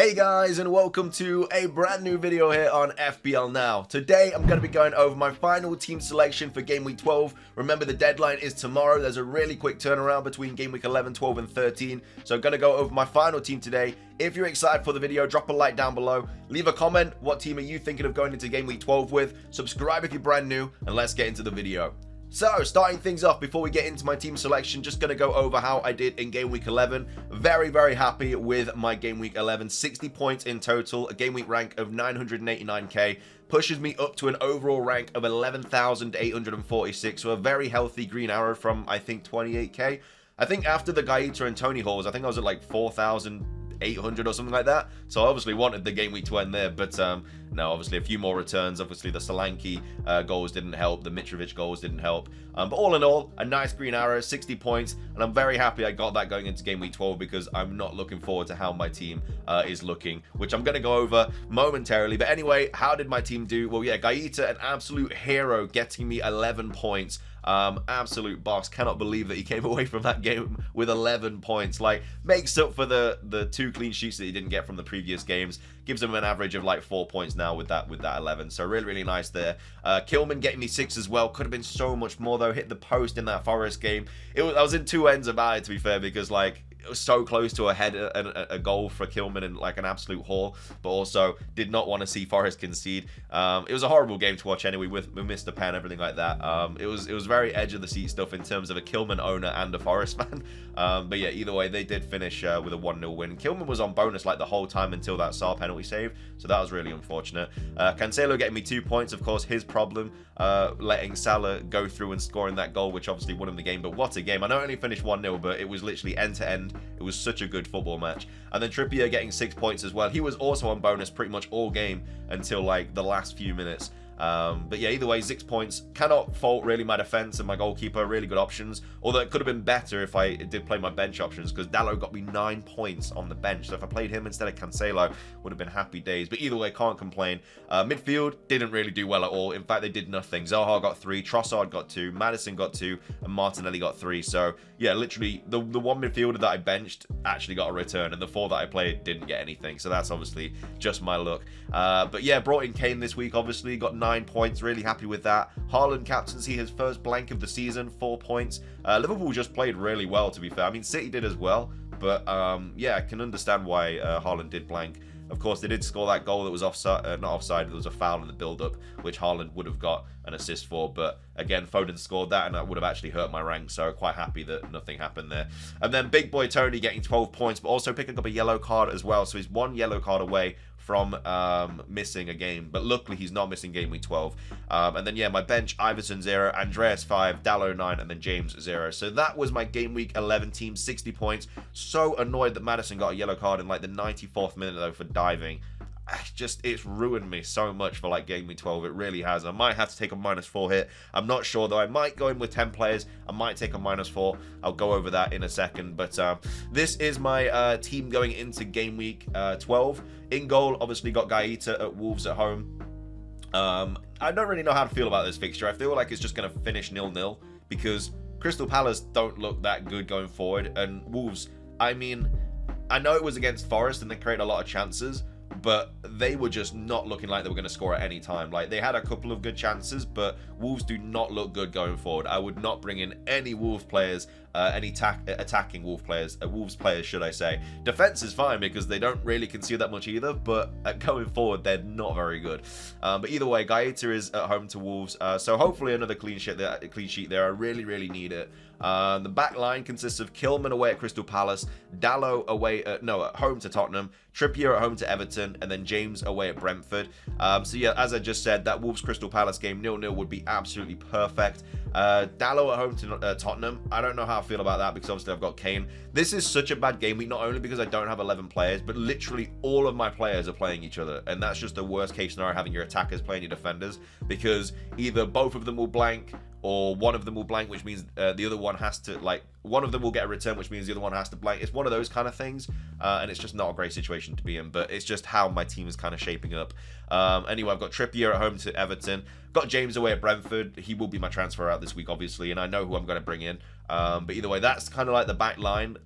Hey guys, and welcome to a brand new video here on FPL Now. Today I'm going to be going over my final team selection for game week 12. Remember, the deadline is tomorrow. There's a really quick turnaround between game week 11, 12 and 13. So I'm going to go over my final team today. If you're excited for the video, drop a like down below. Leave a comment. What team are you thinking of going into game week 12 with? Subscribe if you're brand new, and let's get into the video. So, starting things off, before we get into my team selection, just going to go over how I did in Game Week 11. Very happy with my Game Week 11. 60 points in total, a Game Week rank of 989k. Pushes me up to an overall rank of 11,846, so a very healthy green arrow from, I think, 28k. I think after the Gaeta and Tony hauls, I think I was at like 4,800 or something like that. So I obviously wanted the game week to end there, but no, obviously a few more returns. Obviously the Solanke goals didn't help, the Mitrovic goals didn't help, but all in all, a nice green arrow, 60 points, and I'm very happy I got that going into game week 12 because I'm not looking forward to how my team is looking, which I'm going to go over momentarily. But anyway, how did my team do? Well, yeah, Gaeta, an absolute hero, getting me 11 points. Absolute boss. Cannot believe that he came away from that game with 11 points. Like, makes up for the 2 clean sheets that he didn't get from the previous games. Gives him an average of like 4 points now with that 11. So really nice there. Kilman getting me 6 as well. Could have been so much more though. Hit the post in that Forest game. I was in two ends about it, to be fair, because like, it was so close to a header and a goal for Kilman and like an absolute haul, but also did not want to see Forest concede. It was a horrible game to watch anyway, with Mr. Penn, everything like that. It was very edge of the seat stuff in terms of a Kilman owner and a Forest fan. But yeah, either way, they did finish with a 1-0 win. Kilman was on bonus like the whole time until that Saar penalty save, so that was really unfortunate. Cancelo getting me 2 points, of course, his problem, letting Salah go through and scoring that goal, which obviously won him the game. But what a game. I know it only finished 1-0, but it was literally end to end. It was such a good football match. And then Trippier getting 6 points as well. He was also on bonus pretty much all game until like the last few minutes. But yeah, either way, 6 points. Cannot fault really my defense and my goalkeeper. Really good options. Although it could have been better if I did play my bench options, because Dalot got me 9 points on the bench. So if I played him instead of Cancelo, would have been happy days. But either way, can't complain. Midfield didn't really do well at all. In fact, they did nothing. Zaha got 3, Trossard got 2, Maddison got 2, and Martinelli got 3. So yeah, literally the one midfielder that I benched actually got a return, and the 4 that I played didn't get anything. So that's obviously just my luck. But yeah, brought in Kane this week, obviously got 9 points. Really happy with that. Haaland captaincy, his first blank of the season, 4 points. Liverpool just played really well, to be fair. I mean, City did as well, but yeah, I can understand why Haaland did blank. Of course, they did score that goal that was offside, not offside. There was a foul in the build-up, which Haaland would have got an assist for. But again, Foden scored that, and that would have actually hurt my rank. So quite happy that nothing happened there. And then big boy Tony getting 12 points, but also picking up a yellow card as well. So he's 1 yellow card away from missing a game, but luckily he's not missing game week 12. And then yeah, my bench, Iverson 0, Andreas 5, Dalot 9, and then James 0. So that was my game week 11 team, 60 points. So annoyed that Maddison got a yellow card in like the 94th minute though for diving. It's ruined me so much for like game week 12. It really has. I might have to take a -4 hit. I'm not sure though. I might go in with 10 players. I might take a -4. I'll go over that in a second. But this is my team going into game week 12. In goal, obviously got Gaeta at Wolves at home. I don't really know how to feel about this fixture. I feel like it's just going to finish 0-0 because Crystal Palace don't look that good going forward, and Wolves, I mean, I know it was against Forest and they created a lot of chances, but they were just not looking like they were going to score at any time. Like, they had a couple of good chances, but Wolves do not look good going forward. I would not bring in any Wolves players, any attacking Wolves players, should I say. Defense is fine because they don't really concede that much either, but going forward, they're not very good. But either way, Gaeta is at home to Wolves, so hopefully another clean sheet there. I really need it. The back line consists of Kilman away at Crystal Palace, Dalot away at home to Tottenham, Trippier at home to Everton, and then James away at Brentford. So yeah, as I just said, that Wolves Crystal Palace game 0-0 would be absolutely perfect. Dalot at home to Tottenham. I don't know how I feel about that because obviously I've got Kane. This is such a bad game week, not only because I don't have 11 players, but literally all of my players are playing each other, and that's just the worst case scenario, having your attackers playing your defenders, because either both of them will blank or one of them will blank, which means the other one has to, like, one of them will get a return, which means the other one has to blank. It's one of those kind of things, and it's just not a great situation to be in, but it's just how my team is kind of shaping up. Anyway, I've got Trippier at home to Everton, got James away at Brentford. He will be my transfer out this week, obviously, and I know who I'm going to bring in. But either way, that's kind of like the back line.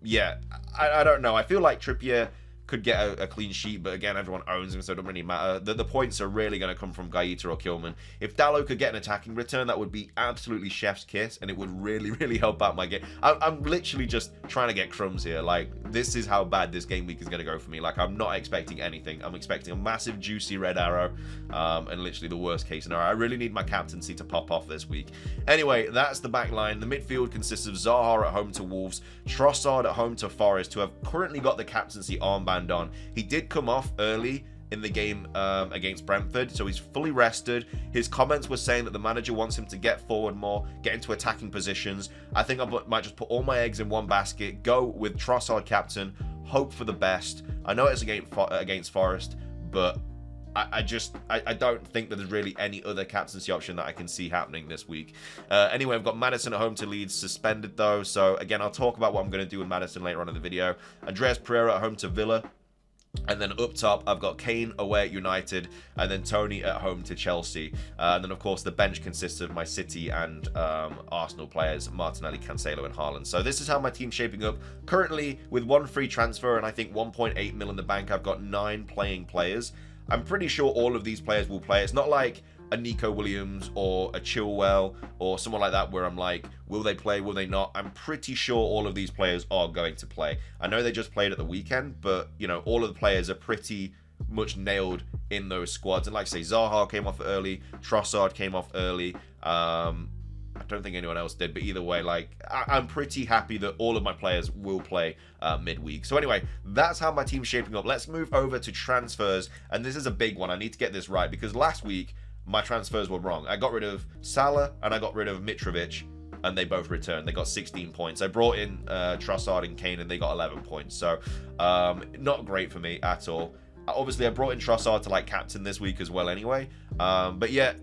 Yeah, I don't know. I feel like Trippier could get a clean sheet, but again, everyone owns him, so it doesn't really matter. The points are really going to come from Gaeta or Kilman. If Dalot could get an attacking return, that would be absolutely chef's kiss, and it would really, really help out my game. I'm literally just trying to get crumbs here. Like, this is how bad this game week is going to go for me. Like, I'm not expecting anything. I'm expecting a massive, juicy red arrow, and literally the worst case scenario. I really need my captaincy to pop off this week. Anyway, that's the back line. The midfield consists of Zaha at home to Wolves, Trossard at home to Forest, who have currently got the captaincy armband on. He did come off early in the game against Brentford, so he's fully rested. His comments were saying that the manager wants him to get forward more, get into attacking positions. I think I might just put all my eggs in one basket, go with Trossard captain, hope for the best. I know it's against Forest, but I don't think that there's really any other captaincy option that I can see happening this week. Anyway, I've got Maddison at home to Leeds, suspended though. So again, I'll talk about what I'm going to do with Maddison later on in the video. Andreas Pereira at home to Villa. And then up top, I've got Kane away at United, and then Tony at home to Chelsea. And then, of course, the bench consists of my City and Arsenal players, Martinelli, Cancelo, and Haaland. So this is how my team's shaping up. Currently, with one free transfer and I think 1.8 mil in the bank, I've got 9 playing players. I'm pretty sure all of these players will play. It's not like a Nico Williams or a Chilwell or someone like that where I'm like, will they play, will they not? I'm pretty sure all of these players are going to play. I know they just played at the weekend, but, you know, all of the players are pretty much nailed in those squads. And like I say, Zaha came off early, Trossard came off early. I don't think anyone else did, but either way, like, I'm pretty happy that all of my players will play midweek. So anyway, that's how my team's shaping up. Let's move over to transfers, and this is a big one. I need to get this right, because last week, my transfers were wrong. I got rid of Salah, and I got rid of Mitrovic, and they both returned. They got 16 points. I brought in Trossard and Kane, and they got 11 points. So, not great for me at all. Obviously, I brought in Trossard to, like, captain this week as well anyway. But yeah,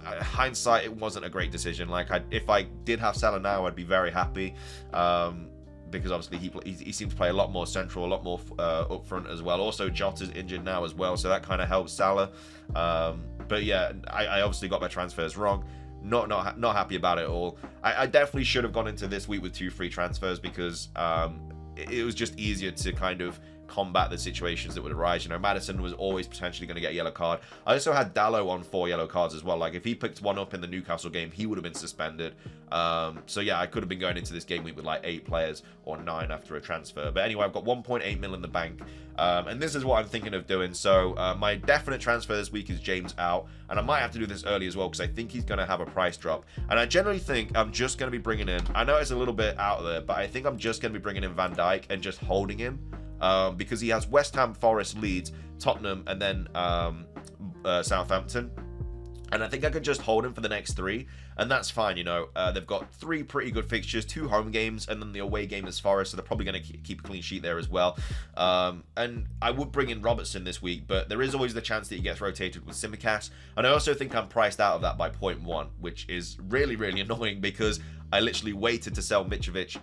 hindsight, it wasn't a great decision. Like, if I did have Salah now, I'd be very happy. Because obviously he seems to play a lot more central, a lot more up front as well. Also, Jota's injured now as well, so that kind of helps Salah. But yeah, I obviously got my transfers wrong. Not happy about it at all. I definitely should have gone into this week with 2 free transfers, because it was just easier to kind of combat the situations that would arise. You know, Maddison was always potentially going to get a yellow card. I also had Dalot on 4 yellow cards as well. Like, if he picked one up in the Newcastle game, he would have been suspended. So yeah, I could have been going into this game week with like 8 players or 9 after a transfer. But anyway, I've got 1.8 mil in the bank. And this is what I'm thinking of doing. So my definite transfer this week is James out. And I might have to do this early as well, because I think he's going to have a price drop. And I generally think I'm just going to be bringing in, I know it's a little bit out there, but I think I'm just going to be bringing in Van Dijk and just holding him. Because he has West Ham, Forest, Leeds, Tottenham, and then Southampton. And I think I could just hold him for the next 3, and that's fine, you know. They've got 3 pretty good fixtures, 2 home games, and then the away game is Forest, so they're probably going to keep a clean sheet there as well. And I would bring in Robertson this week, but there is always the chance that he gets rotated with Tsimikas. And I also think I'm priced out of that by 0.1, which is really, really annoying, because I literally waited to sell Mitrovic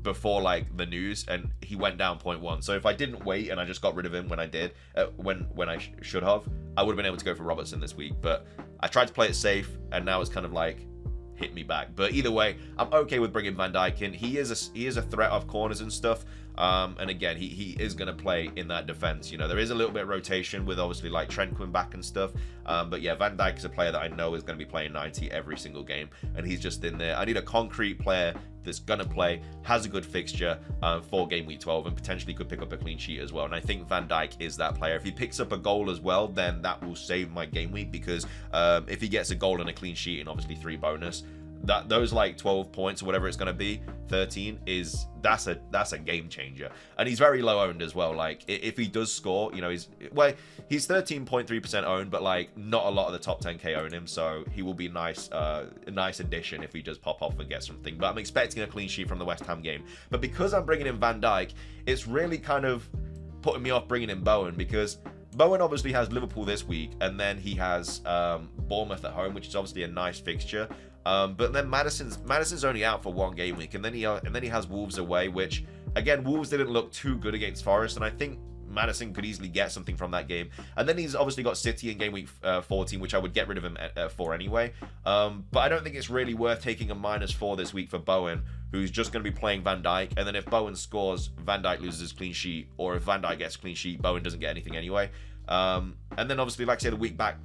before like the news, and he went down 0.1. So if I didn't wait and I just got rid of him when I did, when I should have, I would have been able to go for Robertson this week. But I tried to play it safe, and now it's kind of like hit me back. But either way, I'm okay with bringing Van Dijk in. He is a threat of corners and stuff. And again, he is going to play in that defense. You know, there is a little bit of rotation with obviously like Trent coming back and stuff. But yeah, Van Dijk is a player that I know is going to be playing 90 every single game, and he's just in there. I need a concrete player that's going to play, has a good fixture for game week 12, and potentially could pick up a clean sheet as well. And I think Van Dijk is that player. If he picks up a goal as well, then that will save my game week, because if he gets a goal and a clean sheet and obviously 3 bonus, those like 12 points or whatever it's going to be, 13, that's a game changer. And he's very low owned as well. Like, if he does score, you know, he's 13.3% owned, but like not a lot of the top 10k own him, so he will be a nice addition if he does pop off and get something. But I'm expecting a clean sheet from the West Ham game. But because I'm bringing in Van Dijk, it's really kind of putting me off bringing in Bowen, because Bowen obviously has Liverpool this week, and then he has Bournemouth at home, which is obviously a nice fixture. But then Maddison's only out for 1 game week, and then he has Wolves away, which again, Wolves didn't look too good against Forest, and I think Maddison could easily get something from that game. And then he's obviously got City in game week 14, which I would get rid of him for anyway. But I don't think it's really worth taking a -4 this week for Bowen, who's just going to be playing Van Dijk. And then if Bowen scores, Van Dijk loses his clean sheet. Or if Van Dijk gets a clean sheet, Bowen doesn't get anything anyway. And then obviously, like I say, the week back,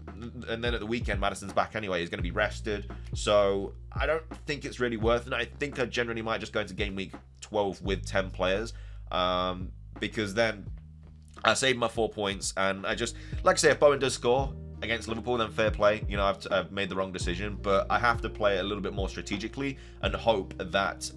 and then at the weekend, Maddison's back anyway. He's going to be rested. So I don't think it's really worth it. I think I generally might just go into game week 12 with 10 players. Because then I save my 4 points. And I just, like I say, if Bowen does score against Liverpool, then fair play. You know, I've made the wrong decision. But I have to play a little bit more strategically and hope that...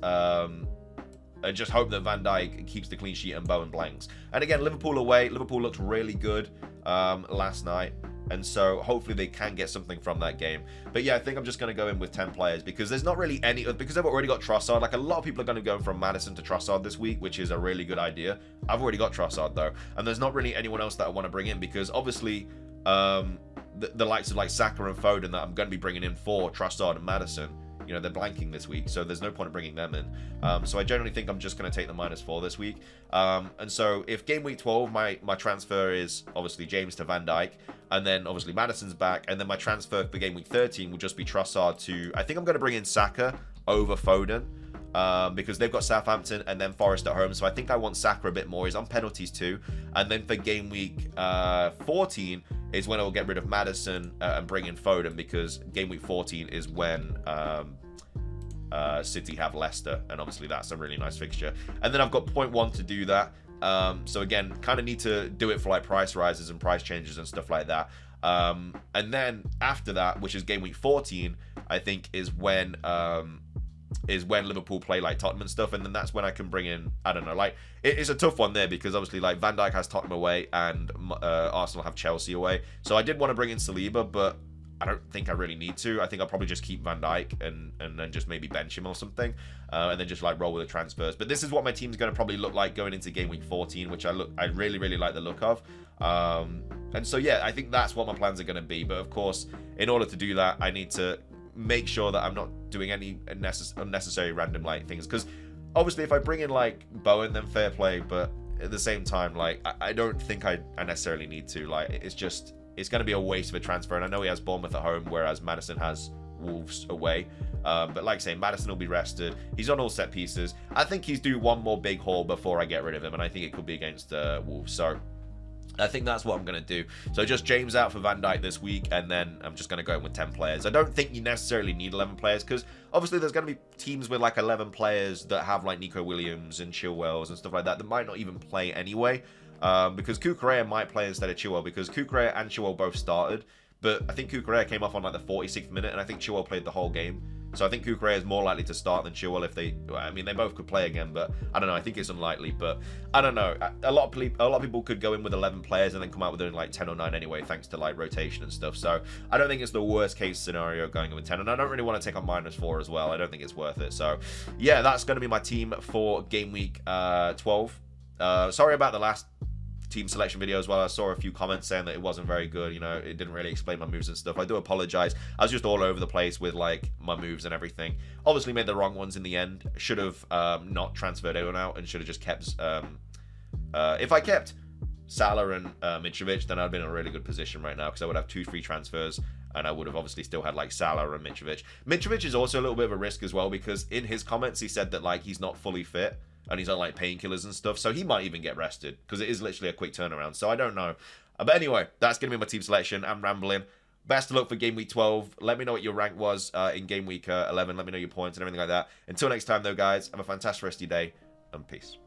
and just hope that Van Dijk keeps the clean sheet and Bowen blanks. And again, Liverpool away. Liverpool looked really good last night. And so hopefully they can get something from that game. But yeah, I think I'm just going to go in with 10 players because there's not really any... Because I've already got Trossard. Like, a lot of people are going to go from Maddison to Trossard this week, which is a really good idea. I've already got Trossard, though. And there's not really anyone else that I want to bring in because obviously the likes of like Saka and Foden that I'm going to be bringing in for Trossard and Maddison, you know, they're blanking this week, so there's no point in bringing them in. So I generally think I'm just going to take the -4 this week. And so if game week 12, my transfer is obviously James to Van Dijk, and then obviously Maddison's back, and then my transfer for game week 13 will just be Trossard to... I think I'm going to bring in Saka over Foden, because they've got Southampton and then Forest at home, so I think I want Saka a bit more. He's on penalties too. And then for game week 14 is when I'll get rid of Maddison and bring in Foden, because game week 14 is when City have Leicester, and obviously that's a really nice fixture. And then I've got 0.1 to do that. So again, kind of need to do it for like price rises and price changes and stuff like that. And then after that, which is game week 14, I think is when Liverpool play like Tottenham and stuff, and then that's when I can bring in, I don't know, like it's a tough one there because obviously like Van Dijk has Tottenham away and Arsenal have Chelsea away, so I did want to bring in Saliba, but I don't think I really need to. I think I'll probably just keep Van Dijk and then just maybe bench him or something, and then just like roll with the transfers. But this is what my team's going to probably look like going into game week 14, which I really like the look of. And so yeah, I think that's what my plans are going to be. But of course, in order to do that, I need to make sure that I'm not doing any unnecessary random like things, because obviously if I bring in like Bowen, then fair play, but at the same time, like I don't think I necessarily need to. Like it's going to be a waste of a transfer, and I know he has Bournemouth at home, whereas Maddison has Wolves away. But like I say, Maddison will be rested. He's on all set pieces. I think he's due one more big haul before I get rid of him, and I think it could be against Wolves. So I think that's what I'm going to do. So just James out for Van Dijk this week, and then I'm just going to go in with 10 players. I don't think you necessarily need 11 players, because obviously there's going to be teams with like 11 players that have like Nico Williams and Chilwells and stuff like that might not even play anyway. Because Cucurella might play instead of Chilwell, because Cucurella and Chilwell both started, but I think Cucurella came off on like the 46th minute, and I think Chilwell played the whole game. So I think Cucurella is more likely to start than Chilwell if they... I mean, they both could play again, but I don't know. I think it's unlikely, but I don't know. A lot of people could go in with 11 players and then come out with doing like 10 or 9 anyway, thanks to like rotation and stuff. So I don't think it's the worst case scenario going in with 10, and I don't really want to take on -4 as well. I don't think it's worth it. So yeah, that's going to be my team for game week 12. Sorry about the last team selection video as well. I saw a few comments saying that it wasn't very good, you know, it didn't really explain my moves and stuff. I do apologize. I was just all over the place with like my moves and everything. Obviously made the wrong ones in the end. Should have not transferred anyone out, and should have just kept if I kept Salah and Mitrovic, then I'd have been in a really good position right now, because I would have 2 free transfers, and I would have obviously still had like Salah and Mitrovic. Mitrovic is also a little bit of a risk as well, because in his comments he said that like he's not fully fit, and he's on like painkillers and stuff, so he might even get rested, because it is literally a quick turnaround, so I don't know. But anyway, that's going to be my team selection. I'm rambling. Best of luck for game week 12. Let me know what your rank was in game week 11. Let me know your points and everything like that. Until next time though, guys, have a fantastic rest of your day, and peace.